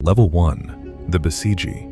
Level 1. The Besiegee.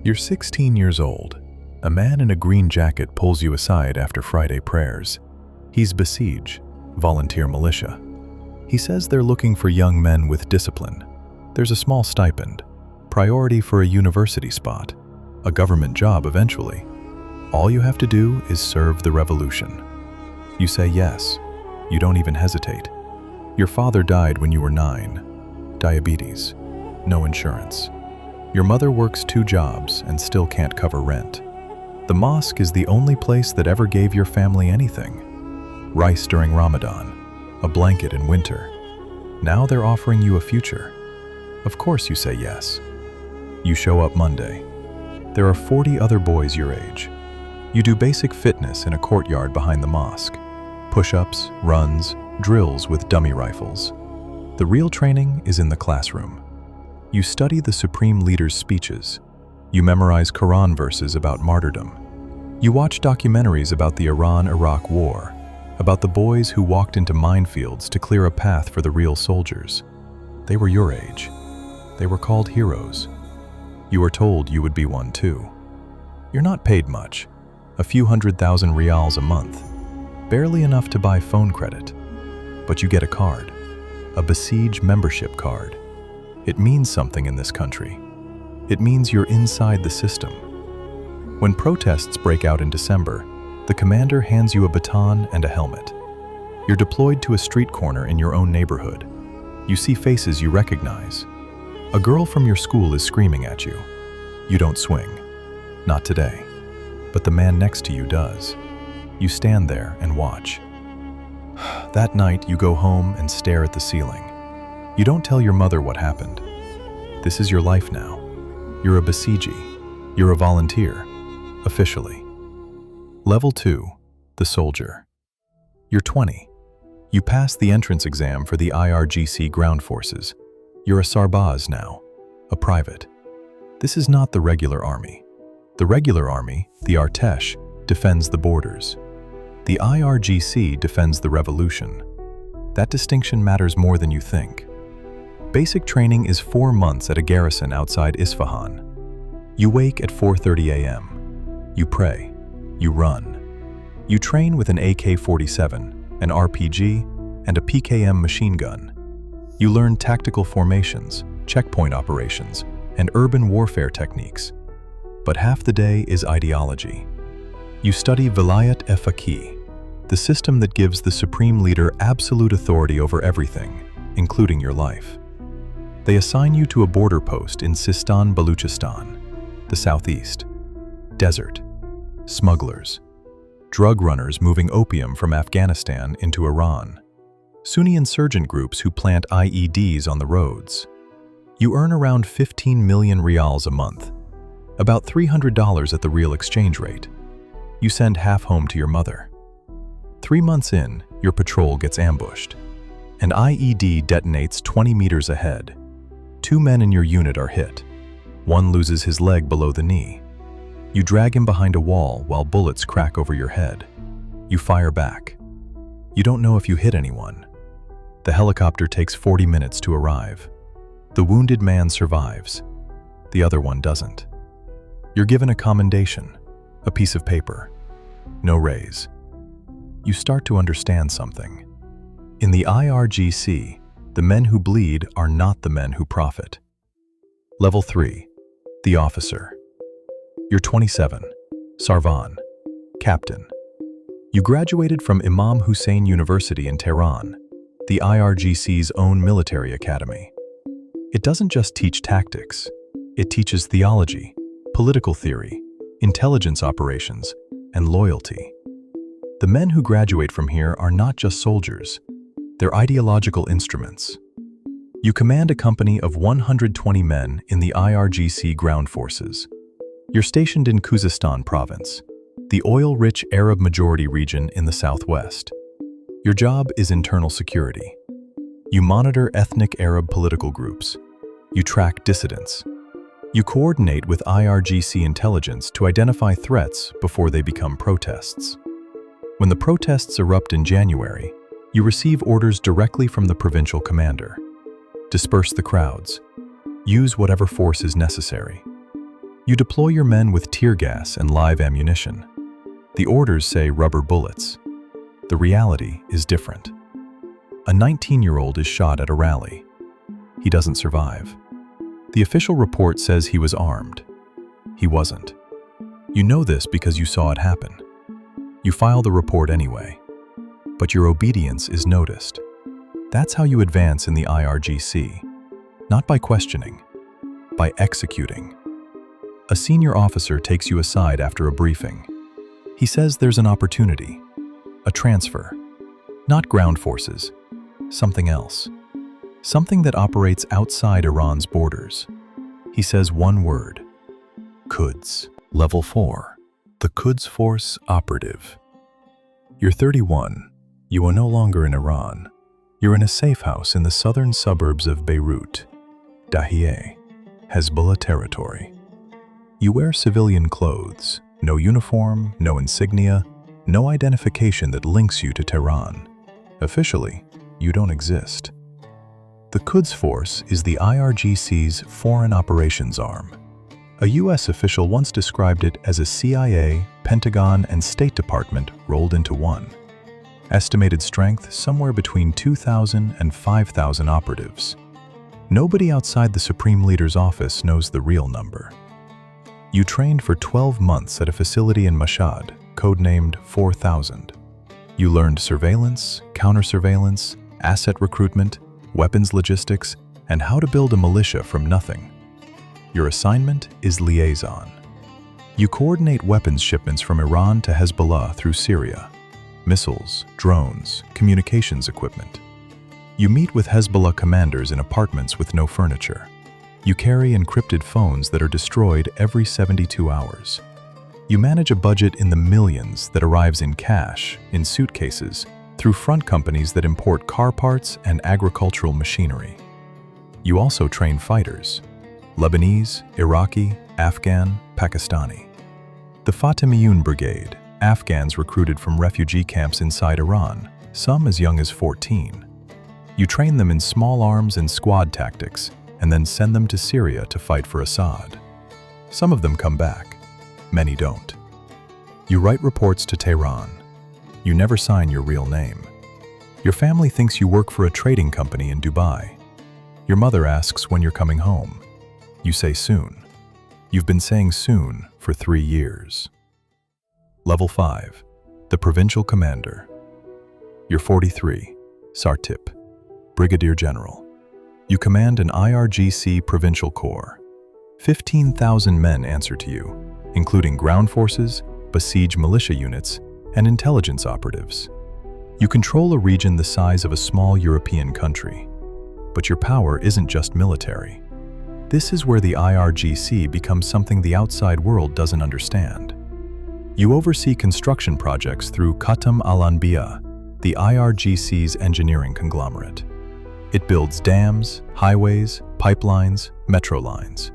You're 16 years old. A man in a green jacket pulls you aside after Friday prayers. He's Besiege, volunteer militia. He says they're looking for young men with discipline. There's a small stipend, priority for a university spot, a government job eventually. All you have to do is serve the revolution. You say yes. You don't even hesitate. Your father died when you were 9. Diabetes. No insurance. Your mother works 2 jobs and still can't cover rent. The mosque is the only place that ever gave your family anything. Rice during Ramadan, a blanket in winter. Now they're offering you a future. Of course you say yes. You show up Monday. There are 40 other boys your age. You do basic fitness in a courtyard behind the mosque. Push-ups, runs, drills with dummy rifles. The real training is in the classroom. You study the Supreme Leader's speeches. You memorize Quran verses about martyrdom. You watch documentaries about the Iran-Iraq War, about the boys who walked into minefields to clear a path for the real soldiers. They were your age. They were called heroes. You were told you would be one too. You're not paid much, a few 100,000 rials a month, barely enough to buy phone credit. But you get a card, a Besiege membership card. It means something in this country. It means you're inside the system. When protests break out in December, the commander hands you a baton and a helmet. You're deployed to a street corner in your own neighborhood. You see faces you recognize. A girl from your school is screaming at you. You don't swing. Not today. But the man next to you does. You stand there and watch. That night, you go home and stare at the ceiling. You don't tell your mother what happened. This is your life now. You're a Besiegee. You're a volunteer, officially. Level 2, the soldier. You're 20. You pass the entrance exam for the IRGC ground forces. You're a Sarbaz now, a private. This is not the regular army. The regular army, the Artesh, defends the borders. The IRGC defends the revolution. That distinction matters more than you think. Basic training is 4 months at a garrison outside Isfahan. You wake at 4:30 a.m. You pray. You run. You train with an AK-47, an RPG, and a PKM machine gun. You learn tactical formations, checkpoint operations, and urban warfare techniques. But half the day is ideology. You study Vilayat-e-Faqih, the system that gives the supreme leader absolute authority over everything, including your life. They assign you to a border post in Sistan, Baluchistan, the southeast. Desert, smugglers, drug runners moving opium from Afghanistan into Iran, Sunni insurgent groups who plant IEDs on the roads. You earn around 15 million rials a month, about $300 at the real exchange rate. You send half home to your mother. 3 months in, your patrol gets ambushed. An IED detonates 20 meters ahead. 2 men in your unit are hit. One loses his leg below the knee. You drag him behind a wall while bullets crack over your head. You fire back. You don't know if you hit anyone. The helicopter takes 40 minutes to arrive. The wounded man survives. The other one doesn't. You're given a commendation, a piece of paper. No raise. You start to understand something. In the IRGC, the men who bleed are not the men who profit. Level 3, the officer. You're 27, Sarvan, captain. You graduated from Imam Hussein University in Tehran, the IRGC's own military academy. It doesn't just teach tactics. It teaches theology, political theory, intelligence operations, and loyalty. The men who graduate from here are not just soldiers. They're ideological instruments. You command a company of 120 men in the IRGC ground forces. You're stationed in Khuzestan province, the oil-rich Arab-majority region in the southwest. Your job is internal security. You monitor ethnic Arab political groups. You track dissidents. You coordinate with IRGC intelligence to identify threats before they become protests. When the protests erupt in January, you receive orders directly from the provincial commander. Disperse the crowds. Use whatever force is necessary. You deploy your men with tear gas and live ammunition. The orders say rubber bullets. The reality is different. A 19-year-old is shot at a rally. He doesn't survive. The official report says he was armed. He wasn't. You know this because you saw it happen. You file the report anyway. But your obedience is noticed. That's how you advance in the IRGC. Not by questioning, by executing. A senior officer takes you aside after a briefing. He says there's an opportunity, a transfer. Not ground forces, something else. Something that operates outside Iran's borders. He says one word: Quds. Level 4. The Quds Force Operative. You're 31. You are no longer in Iran. You're in a safe house in the southern suburbs of Beirut, Dahieh, Hezbollah territory. You wear civilian clothes, no uniform, no insignia, no identification that links you to Tehran. Officially, you don't exist. The Quds Force is the IRGC's foreign operations arm. A U.S. official once described it as a CIA, Pentagon, and State Department rolled into one. Estimated strength somewhere between 2,000 and 5,000 operatives. Nobody outside the Supreme Leader's office knows the real number. You trained for 12 months at a facility in Mashhad, codenamed 4000. You learned surveillance, counter-surveillance, asset recruitment, weapons logistics, and how to build a militia from nothing. Your assignment is liaison. You coordinate weapons shipments from Iran to Hezbollah through Syria. Missiles, drones, communications equipment. You meet with Hezbollah commanders in apartments with no furniture. You carry encrypted phones that are destroyed every 72 hours. You manage a budget in the millions that arrives in cash, in suitcases, through front companies that import car parts and agricultural machinery. You also train fighters: Lebanese, Iraqi, Afghan, Pakistani. The Fatimiyun Brigade, Afghans recruited from refugee camps inside Iran, some as young as 14. You train them in small arms and squad tactics, and then send them to Syria to fight for Assad. Some of them come back, many don't. You write reports to Tehran. You never sign your real name. Your family thinks you work for a trading company in Dubai. Your mother asks when you're coming home. You say soon. You've been saying soon for 3 years. Level 5. The Provincial Commander. You're 43. Sartip. Brigadier General. You command an IRGC Provincial Corps. 15,000 men answer to you, including ground forces, besieged militia units, and intelligence operatives. You control a region the size of a small European country. But your power isn't just military. This is where the IRGC becomes something the outside world doesn't understand. You oversee construction projects through Khatam al-Anbiya, the IRGC's engineering conglomerate. It builds dams, highways, pipelines, metro lines.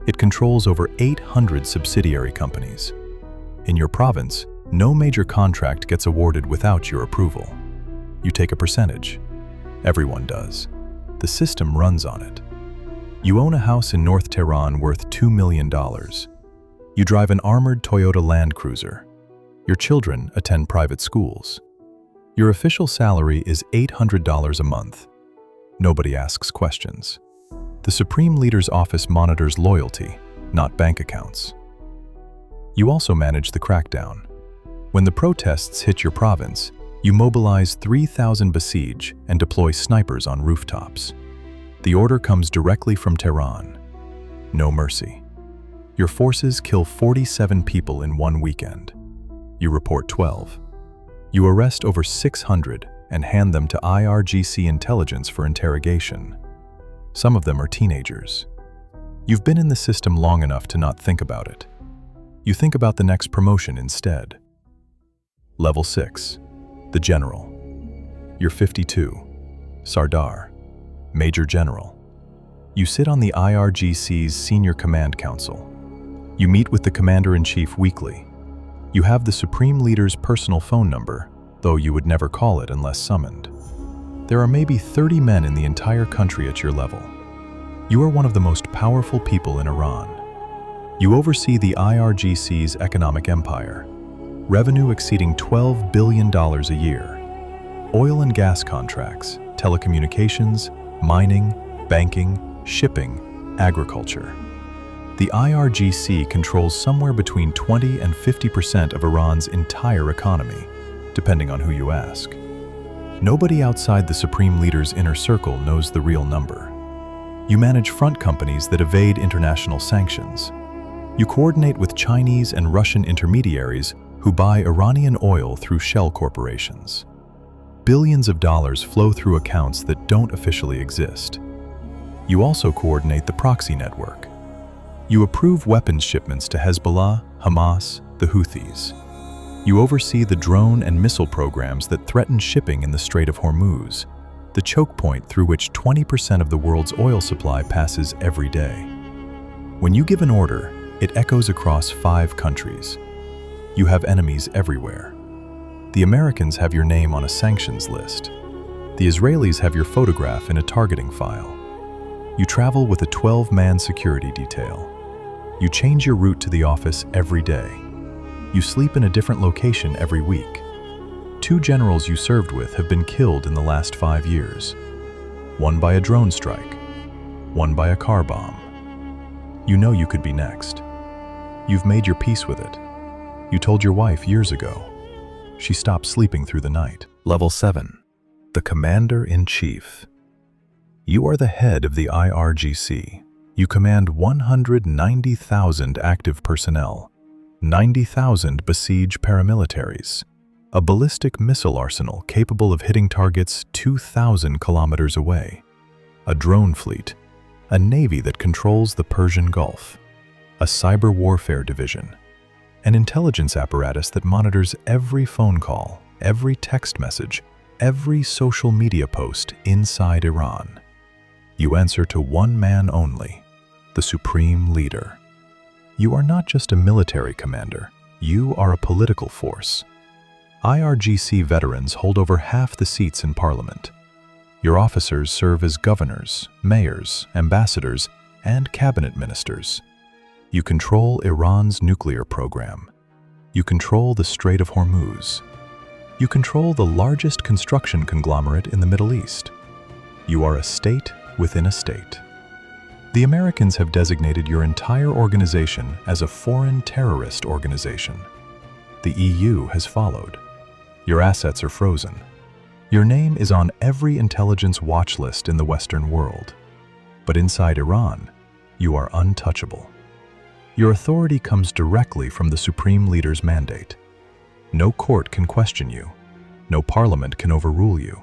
It controls over 800 subsidiary companies. In your province, no major contract gets awarded without your approval. You take a percentage. Everyone does. The system runs on it. You own a house in North Tehran worth $2 million. You drive an armored Toyota Land Cruiser. Your children attend private schools. Your official salary is $800 a month. Nobody asks questions. The Supreme Leader's office monitors loyalty, not bank accounts. You also manage the crackdown. When the protests hit your province, you mobilize 3,000 besiege and deploy snipers on rooftops. The order comes directly from Tehran. No mercy. Your forces kill 47 people in one weekend. You report 12. You arrest over 600 and hand them to IRGC intelligence for interrogation. Some of them are teenagers. You've been in the system long enough to not think about it. You think about the next promotion instead. Level 6. The General. You're 52. Sardar. Major General. You sit on the IRGC's Senior Command Council. You meet with the Commander-in-Chief weekly. You have the Supreme Leader's personal phone number, though you would never call it unless summoned. There are maybe 30 men in the entire country at your level. You are one of the most powerful people in Iran. You oversee the IRGC's economic empire, revenue exceeding $12 billion a year. Oil and gas contracts, telecommunications, mining, banking, shipping, agriculture. The IRGC controls somewhere between 20 and 50% of Iran's entire economy, depending on who you ask. Nobody outside the supreme leader's inner circle knows the real number. You manage front companies that evade international sanctions. You coordinate with Chinese and Russian intermediaries who buy Iranian oil through shell corporations. Billions of dollars flow through accounts that don't officially exist. You also coordinate the proxy network. You approve weapons shipments to Hezbollah, Hamas, the Houthis. You oversee the drone and missile programs that threaten shipping in the Strait of Hormuz, the choke point through which 20% of the world's oil supply passes every day. When you give an order, it echoes across 5 countries. You have enemies everywhere. The Americans have your name on a sanctions list. The Israelis have your photograph in a targeting file. You travel with a 12-man security detail. You change your route to the office every day. You sleep in a different location every week. 2 generals you served with have been killed in the last 5 years. One by a drone strike, one by a car bomb. You know you could be next. You've made your peace with it. You told your wife years ago. She stopped sleeping through the night. Level 7. The Commander-in-Chief. You are the head of the IRGC. You command 190,000 active personnel, 90,000 besieged paramilitaries, a ballistic missile arsenal capable of hitting targets 2,000 kilometers away, a drone fleet, a navy that controls the Persian Gulf, a cyber warfare division, an intelligence apparatus that monitors every phone call, every text message, every social media post inside Iran. You answer to one man only, the supreme leader. You are not just a military commander, you are a political force. IRGC veterans hold over half the seats in parliament. Your officers serve as governors, mayors, ambassadors, and cabinet ministers. You control Iran's nuclear program. You control the Strait of Hormuz. You control the largest construction conglomerate in the Middle East. You are a state within a state. The Americans have designated your entire organization as a foreign terrorist organization. The EU has followed. Your assets are frozen. Your name is on every intelligence watch list in the Western world. But inside Iran, you are untouchable. Your authority comes directly from the supreme leader's mandate. No court can question you. No parliament can overrule you.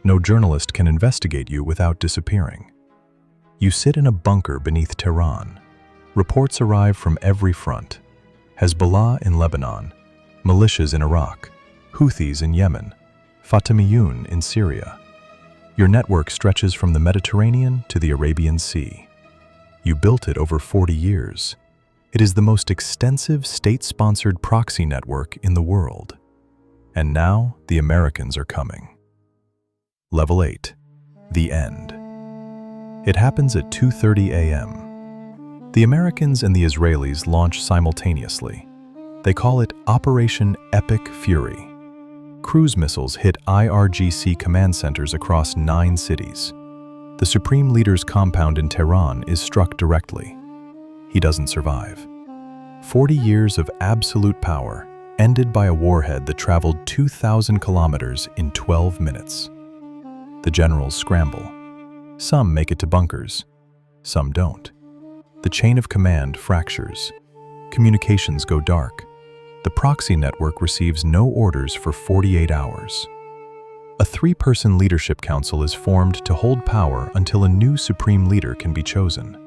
No journalist can investigate you without disappearing. You sit in a bunker beneath Tehran. Reports arrive from every front. Hezbollah in Lebanon, militias in Iraq, Houthis in Yemen, Fatimiyun in Syria. Your network stretches from the Mediterranean to the Arabian Sea. You built it over 40 years. It is the most extensive state-sponsored proxy network in the world. And now the Americans are coming. Level 8. The End. It happens at 2:30 a.m. The Americans and the Israelis launch simultaneously. They call it Operation Epic Fury. Cruise missiles hit IRGC command centers across 9 cities. The Supreme Leader's compound in Tehran is struck directly. He doesn't survive. 40 years of absolute power ended by a warhead that traveled 2,000 kilometers in 12 minutes. The generals scramble. Some make it to bunkers. Some don't. The chain of command fractures. Communications go dark. The proxy network receives no orders for 48 hours. A 3-person leadership council is formed to hold power until a new supreme leader can be chosen.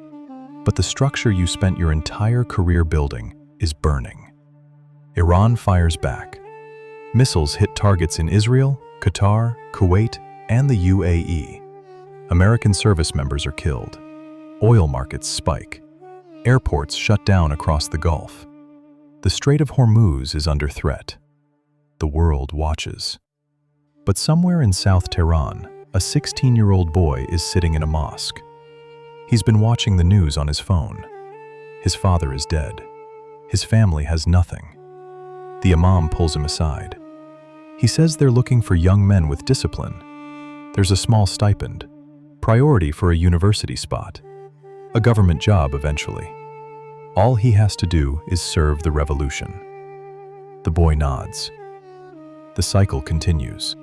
But the structure you spent your entire career building is burning. Iran fires back. Missiles hit targets in Israel, Qatar, Kuwait, and the UAE. American service members are killed. Oil markets spike. Airports shut down across the Gulf. The Strait of Hormuz is under threat. The world watches. But somewhere in South Tehran, a 16-year-old boy is sitting in a mosque. He's been watching the news on his phone. His father is dead. His family has nothing. The imam pulls him aside. He says they're looking for young men with discipline. There's a small stipend, priority for a university spot, a government job eventually. All he has to do is serve the revolution. The boy nods. The cycle continues.